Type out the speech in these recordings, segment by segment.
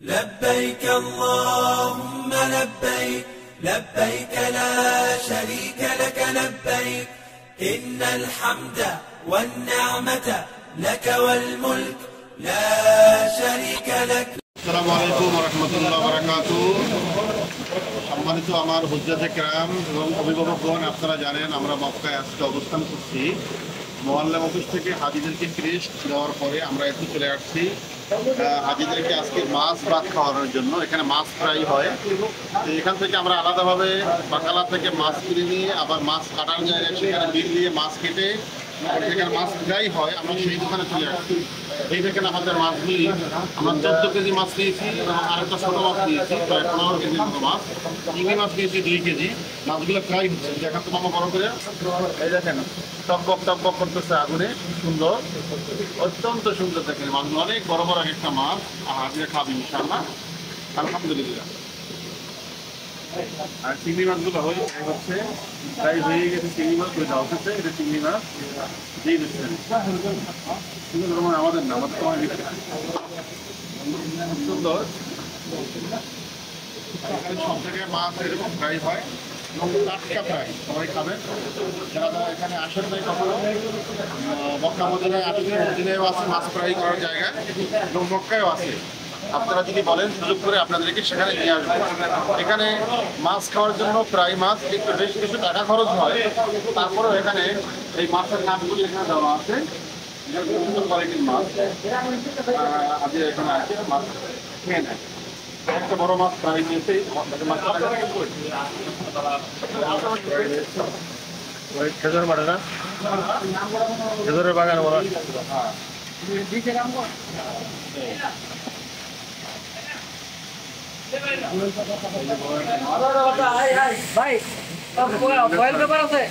لبيك اللهم لبيك لبيك لا شريك لك لبيك إن الحمد والنعمة لك والملك لا شريك لك السلام عليكم ورحمة الله وبركاته। সম্মানিত আমার হুজ্জাতে কেরাম এবং অভিভাবকগণ, আপনারা জানেন আমরা মক্কায় আজকে অবস্থান করছি। মোয়াল্লাম অফিস থেকে হাজিদেরকে ফ্রেশ দেওয়ার পরে আমরা একটু চলে আসছি হাজিদেরকে আজকে মাছ ভাত খাওয়ানোর জন্য। এখানে মাছ ফ্রাই হয়, তো এখান থেকে আমরা আলাদাভাবে বাকালা থেকে মাছ কিনে নিয়ে আবার মাছ কাটার জায়গায় সেখানে বিল দিয়ে মাছ কেটে যেখানে মাছ ফ্রাই হয় আমরা সেই দোকানে চলে আসছি। এই দেখেন আমাদের মাছগুলি, আমরা 14 কেজি মাছ নিয়েছি এবং আরেকটা ছোটো মাছ নিয়েছি প্রায় 15 কেজির মতো মাছ। চিংড়ি মাছ নিয়েছি 2 কেজি। মাছগুলো ফ্রাই হচ্ছে, দেখান তো মামা বড় করে। এই দেখেন টকবক করতেছে আগুনে, সুন্দর, অত্যন্ত সুন্দর। দেখেন মাছগুলো অনেক বড় বড় একটা মাছ, হাজিরা খাবি ইনশাআল্লাহ, আলহামদুলিল্লাহ। আর চিংড়ি মাছগুলো হচ্ছে প্রায় হয়ে গেছে। চিংড়ি মাছ ওই দেওয়া হচ্ছে, এটা চিংড়ি মাছ দিয়ে দিচ্ছেন। আমাদের না, আমাদের সময় দিচ্ছে সুন্দর। সব থেকে মাছ এরকম ফ্রাই হয়, টাটকা ফ্রাই, সবাই খাবেন। যারা এখানে আসেন নাই কখনো, মক্কা মদিনায় আসলে মদিনায়ও আছে মাছ ফ্রাই করার জায়গা এবং মক্কায়ও আছে। আপনারা যদি বলেন সুযোগ করে আপনাদেরকে সেখানে নিয়ে আসবো। এখানে মাছ খাওয়ার জন্য ফ্রাই মাছ একটু বেশ কিছু টাকা খরচ হয়, তারপরেও এখানে এই মাছের নামগুলি এখানে দেওয়া আছে। বিভিন্ন কোয়ালিটির মাছ আজ এখানে আছে, মাছ খেয়ে নেয়। একটা বড় মাছ ফ্রাই দিয়েছে, খেজুর বাড়ে না, খেজুরের বাগান বলা। ভাই ফয়েল পেপার আছে,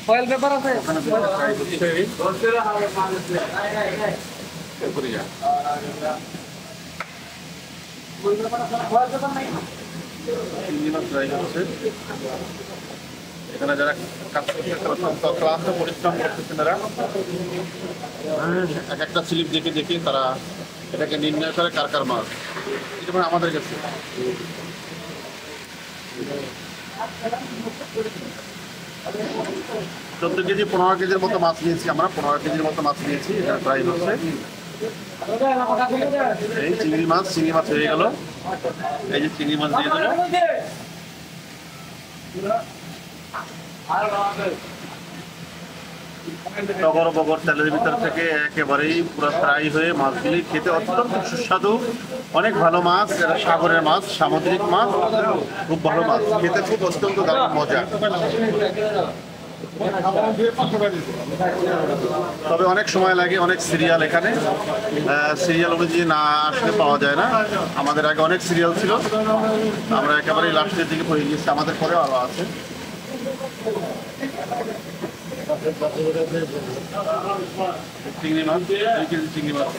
ফয়েল পেপার আছে। এখানে যারা কাজ করছে ক্লান্ত পরিশ্রম করতেছেন, তারা এক একটা স্লিপ দেখে দেখে তারা এটাকে নির্ণয় করে কার কার মাছ। এটা মানে আমাদের কাছে 14 কেজি 15 কেজির মতো মাছ নিয়েছি আমরা, 15 কেজির মতো মাছ নিয়েছি। এখানে প্রায় হচ্ছে এই চিংড়ি মাছ হয়ে গেল। এই যে চিংড়ি মাছ দিয়ে দেবো। টগর বগর তেলের ভিতর থেকে একেবারেই পুরো ফ্রাই হয়ে মাছগুলি খেতে অত্যন্ত সুস্বাদু, অনেক ভালো মাছ। এটা সাগরের মাছ, সামুদ্রিক মাছ, খুব ভালো মাছ, খেতে খুব অত্যন্ত দারুণ মজা। তবে অনেক সময় লাগে, অনেক সিরিয়াল, এখানে সিরিয়াল অনুযায়ী না আসলে পাওয়া যায় না। আমাদের আগে অনেক সিরিয়াল ছিল, আমরা একেবারেই লাস্টের দিকে পড়ে গিয়েছি, আমাদের পরেও আরো আছে। চিংড়ি মাছ 2 কেজি চিংড়ি মাছ।